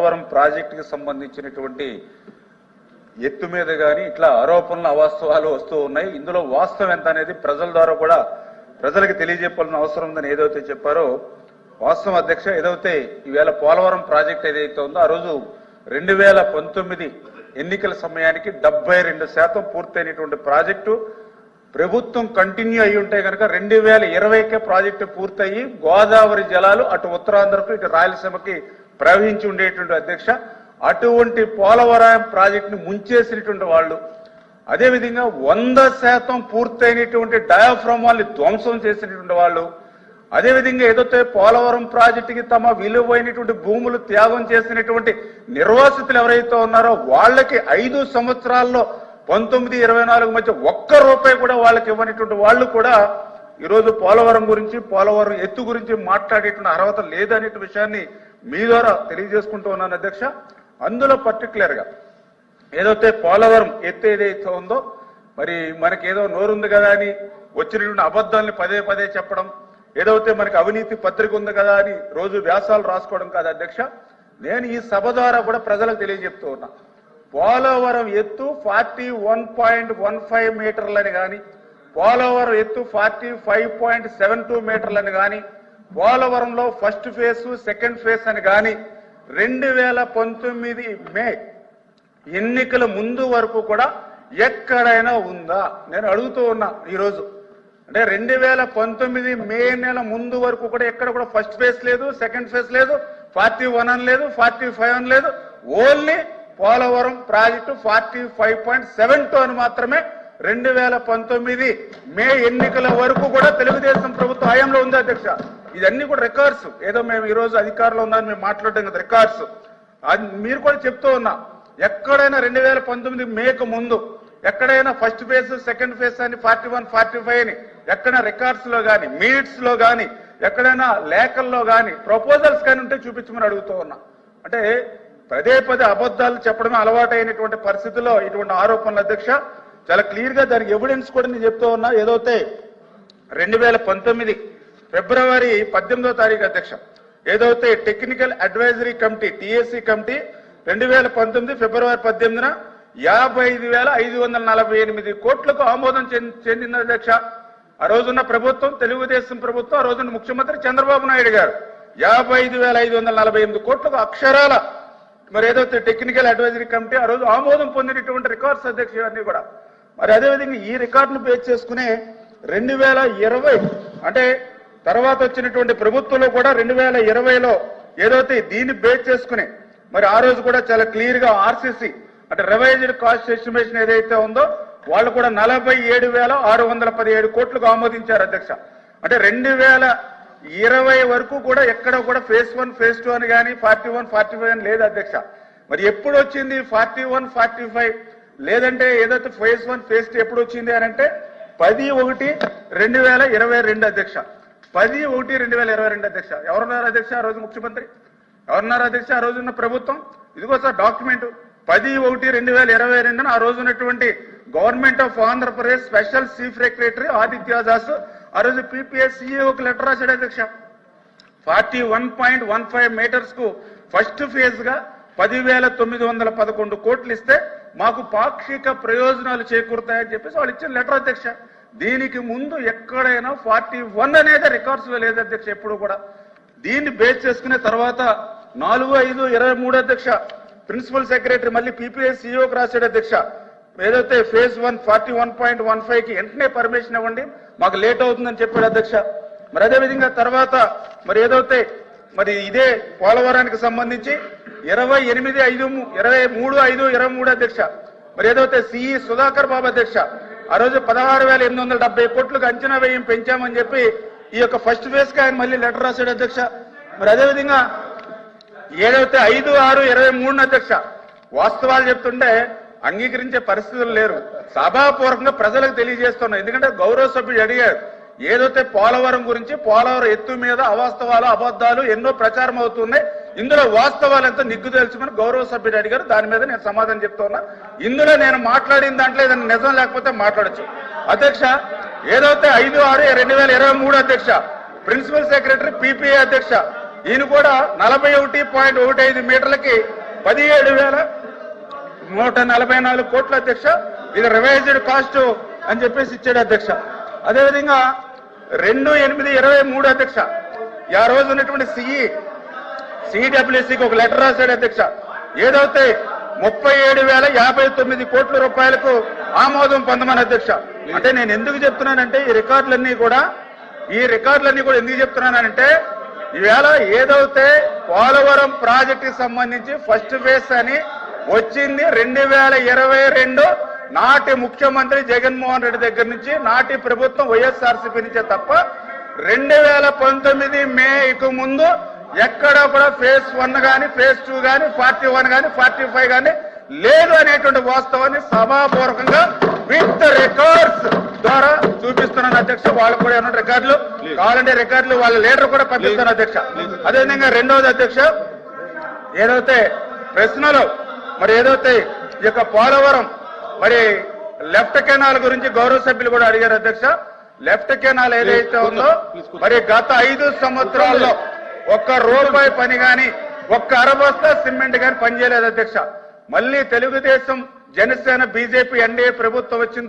పోలవరం ప్రాజెక్టుకి సంబంధించినటువంటి ఎత్తు మీద కానీ ఇట్లా ఆరోపణలు అవాస్తవాలు వస్తూ ఉన్నాయి. ఇందులో వాస్తవం ఎంత అనేది ప్రజల ద్వారా కూడా ప్రజలకు తెలియజెప్పాల్సిన అవసరం ఉందని ఏదైతే చెప్పారో వాస్తవం అధ్యక్ష. ఏదైతే ఈవేళ పోలవరం ప్రాజెక్ట్ ఏదైతే ఉందో ఆ రోజు 2019 ఎన్నికల సమయానికి 72% పూర్తయినటువంటి ప్రాజెక్టు ప్రభుత్వం కంటిన్యూ అయి ఉంటే కనుక 2020కే ప్రాజెక్టు పూర్తయి గోదావరి జలాలు అటు ఉత్తరాంధ్రకు ఇటు రాయలసీమకి ప్రవహించి ఉండేటువంటి అధ్యక్ష. అటువంటి పోలవరం ప్రాజెక్టును ముంచేసినటువంటి వాళ్ళు, అదేవిధంగా 100% పూర్తయినటువంటి డయాఫ్రామాల్ని ధ్వంసం చేసినటువంటి వాళ్ళు, అదేవిధంగా ఏదైతే పోలవరం ప్రాజెక్టుకి తమ విలువైనటువంటి భూములు త్యాగం చేసినటువంటి నిర్వాసితులు ఎవరైతే ఉన్నారో వాళ్ళకి 5 సంవత్సరాల్లో 19-24 మధ్య ఒక్క రూపాయి కూడా వాళ్ళకి ఇవ్వనటువంటి వాళ్ళు కూడా ఈరోజు పోలవరం గురించి పోలవరం ఎత్తు గురించి మాట్లాడేటువంటి అర్హత లేదనే విషయాన్ని మీ ద్వారా తెలియజేసుకుంటూ ఉన్నాను అధ్యక్ష. అందులో పర్టికులర్ గా ఏదైతే పోలవరం ఎత్తు ఏదైతే ఉందో మరి మనకి ఏదో నోరుంది కదా అని వచ్చినటువంటి అబద్ధాలని పదే పదే చెప్పడం, ఏదైతే మనకి అవినీతి పత్రిక ఉంది కదా అని రోజు వ్యాసాలు రాసుకోవడం కాదు అధ్యక్ష. నేను ఈ సభ ద్వారా కూడా ప్రజలకు తెలియజెప్తూ ఉన్నా, పోలవరం ఎత్తు 41.15 మీటర్లని కానీ, పోలవరం ఎత్తు 45.72 మీటర్లని కానీ, పోలవరంలో ఫస్ట్ ఫేజ్ సెకండ్ ఫేజ్ అని కానీ 2019 మే ఎన్నికల ముందు వరకు కూడా ఎక్కడైనా ఉందా నేను అడుగుతూ ఉన్నా. ఈరోజు అంటే 2019 మే నెల ముందు వరకు కూడా ఎక్కడ కూడా ఫస్ట్ ఫేజ్ లేదు, సెకండ్ ఫేజ్ లేదు, 41 అని లేదు, 45 అని లేదు. ఓన్లీ పోలవరం ప్రాజెక్టు 45.72 అని మాత్రమే 2019 మే ఎన్నికల వరకు కూడా తెలుగుదేశం ప్రభుత్వ హయాంలో ఉంది అధ్యక్ష. ఇదన్నీ కూడా రికార్డ్స్. ఏదో మేము ఈ రోజు అధికారంలో ఉన్నామని మేము మాట్లాడడం కదా రికార్డ్స్. అది మీరు కూడా చెప్తూ ఉన్నా, ఎక్కడైనా 2019 మేకు ముందు ఎక్కడైనా ఫస్ట్ ఫేజ్ సెకండ్ ఫేజ్ అని 41, 45 అని ఎక్కడైనా రికార్డ్స్ లో కానీ మినిట్స్ లో కానీ ఎక్కడైనా లేఖల్లో కానీ ప్రపోజల్స్ కానీ ఉంటే చూపించమని అడుగుతూ ఉన్నా. అంటే పదే పదే అబద్ధాలు చెప్పడమే అలవాటైనటువంటి పరిస్థితుల్లో ఇటువంటి ఆరోపణలు అధ్యక్ష. చాలా క్లియర్ గా దానికి ఎవిడెన్స్ కూడా నేను చెప్తూ ఉన్నా. ఏదైతే 2019 ఫిబ్రవరి 18వ తారీఖు అధ్యక్ష, ఏదైతే technical advisory committee TSC committee 2019 ఫిబ్రవరి 18న 55,548 కోట్లకు ఆమోదం చెందింది అధ్యక్ష. ఆ రోజున్న ప్రభుత్వం తెలుగుదేశం ప్రభుత్వం, ఆ రోజున్న ముఖ్యమంత్రి చంద్రబాబు నాయుడు గారు 55,548 కోట్లకు అక్షరాల మరి ఏదైతే టెక్నికల్ అడ్వైజరీ కమిటీ ఆ రోజు ఆమోదం పొందినటువంటి రికార్డ్స్ అధ్యక్ష ఇవన్నీ కూడా. మరి అదేవిధంగా ఈ రికార్డును బేస్ చేసుకునే 2020 అంటే తర్వాత వచ్చినటువంటి ప్రభుత్వంలో కూడా 2020లో ఏదైతే దీన్ని బేస్ చేసుకునే మరి ఆ రోజు కూడా చాలా క్లియర్ గా ఆర్సీసీ అంటే రివైజ్డ్ కాస్ట్ ఎస్టిమేషన్ ఏదైతే ఉందో వాళ్ళు కూడా 47,617 కోట్లకు ఆమోదించారు అధ్యక్ష. అంటే 2020 వరకు కూడా ఎక్కడ కూడా ఫేజ్ 1 ఫేజ్ 2 అని కానీ 41, 45 అని లేదు అధ్యక్ష. మరి ఎప్పుడు వచ్చింది 41, 45 లేదంటే ఏదైతే ఫేజ్ 1 ఫేజ్ 2 ఎప్పుడు వచ్చింది అని అంటే 10/1/2022 అధ్యక్ష. 10/1/2022 అధ్యక్ష. ఎవరున్నారు అధ్యక్ష ఆ రోజు ముఖ్యమంత్రి? ఎవరున్నారు అధ్యక్ష ఆ రోజున్న ప్రభుత్వం? ఇదిగో సార్ డాక్యుమెంట్ 10/1/2022 ఆ రోజు ఉన్నటువంటి government of Andhra Pradesh special chief secretary Aditya Das ఆ రోజు పీపీఎస్ సిఇఓకి లెటర్ రాశాడు అధ్యక్ష. 41.15 మీటర్స్ కు ఫస్ట్ ఫేజ్ గా 10,911 కోట్లు ఇస్తే మాకు పాక్షిక ప్రయోజనాలు చేకూరుతాయని చెప్పేసి వాళ్ళు ఇచ్చిన లెటర్ అధ్యక్ష. దీనికి ముందు ఎక్కడైనా 41 అనేది రికార్డ్స్ లో లేదు అధ్యక్ష ఎప్పుడు కూడా. దీన్ని బేస్ చేసుకునే తర్వాత 4/5/23 అధ్యక్ష ప్రిన్సిపల్ సెక్రటరీ మళ్ళీ పీపీఎస్ సిఇఓకి రాశాడు అధ్యక్ష. ఏదైతే ఫేజ్ 1 41.15 కి వెంటనే పర్మిషన్ ఇవ్వండి, మాకు లేట్ అవుతుందని చెప్పాడు అధ్యక్ష. మరి అదేవిధంగా తర్వాత మరి ఏదైతే మరి ఇదే పోలవరానికి సంబంధించి 23/5/23 అధ్యక్ష మరి ఏదైతే సిఈ సుధాకర్ బాబు అధ్యక్ష ఆ రోజు 16,870 కోట్లకు అంచనా వ్యయం పెంచామని చెప్పి ఈ యొక్క ఫస్ట్ ఫేజ్ కి ఆయన మళ్ళీ లెటర్ రాశాడు అధ్యక్ష. మరి అదేవిధంగా ఏదైతే 5/6/23 అధ్యక్ష వాస్తవాలు చెప్తుంటే అంగీకరించే పరిస్థితులు లేరు. సభాపూర్వకంగా ప్రజలకు తెలియజేస్తున్నాం. ఎందుకంటే గౌరవ సభ్యుడు అడిగారు ఏదైతే పోలవరం గురించి పోలవరం ఎత్తు మీద అవాస్తవాలు అబద్ధాలు ఎన్నో ప్రచారం అవుతున్నాయి, ఇందులో వాస్తవాలు ఎంత నిగ్గు తెలుసుమని గౌరవ సభ్యుడు అడిగారు. దాని మీద నేను సమాధానం చెప్తున్నా. ఇందులో నేను మాట్లాడిన దాంట్లో ఏదైనా నిజం లేకపోతే మాట్లాడచ్చు అధ్యక్ష. ఏదైతే 5/6/2023 అధ్యక్ష ప్రిన్సిపల్ సెక్రటరీ పీపీఏ అధ్యక్ష ఈయన కూడా 41.15 మీటర్లకి 17,144 కోట్ల అధ్యక్ష. ఇది రివైజ్డ్ కాస్ట్ అని చెప్పేసి ఇచ్చాడు అధ్యక్ష. అదేవిధంగా 28/23 అధ్యక్ష ఆ రోజు ఉన్నటువంటి సిడబ్ల్యూసీకి ఒక లెటర్ రాశాడు అధ్యక్ష. ఏదైతే 37,059 కోట్ల రూపాయలకు ఆమోదం పొందమని అధ్యక్ష. అంటే నేను ఎందుకు చెప్తున్నానంటే ఈ రికార్డులన్నీ కూడా ఎందుకు చెప్తున్నానంటే ఈవేళ ఏదైతే పోలవరం ప్రాజెక్టుకి సంబంధించి ఫస్ట్ ఫేజ్ అని వచ్చింది 2022 నాటి ముఖ్యమంత్రి జగన్మోహన్ రెడ్డి దగ్గర నుంచి నాటి ప్రభుత్వం వైఎస్ఆర్సీపీ నుంచే తప్ప 2019 మేకు ముందు ఎక్కడ కూడా ఫేజ్ 1 గాని ఫేజ్ 2 గాని 41 గాని 45 గాని లేదు అనేటువంటి వాస్తవాన్ని సభాపూర్వకంగా విత్ రికార్డ్స్ ద్వారా చూపిస్తున్నాను అధ్యక్ష. వాళ్ళు కూడా ఏమన్నా రికార్డులు కావాలంటే రికార్డులు వాళ్ళ లీడర్ కూడా పంపిస్తాను అధ్యక్ష. అదేవిధంగా రెండవది అధ్యక్ష, ఏదైతే ప్రశ్నలు మరి ఏదైతే ఈ యొక్క పోలవరం మరి లెఫ్ట్ కెనాల్ గురించి గౌరవ సభ్యులు కూడా అడిగారు అధ్యక్ష. లెఫ్ట్ కెనాల్ ఏదైతే ఉందో మరి గత 5 సంవత్సరాల్లో ఒక్క రూపాయి పని గాని ఒక్క అరబస్తా సిమెంట్ గాని పనిచేయలేదు అధ్యక్ష. మళ్ళీ తెలుగుదేశం జనసేన బీజేపీ ఎన్డీఏ ప్రభుత్వం వచ్చిన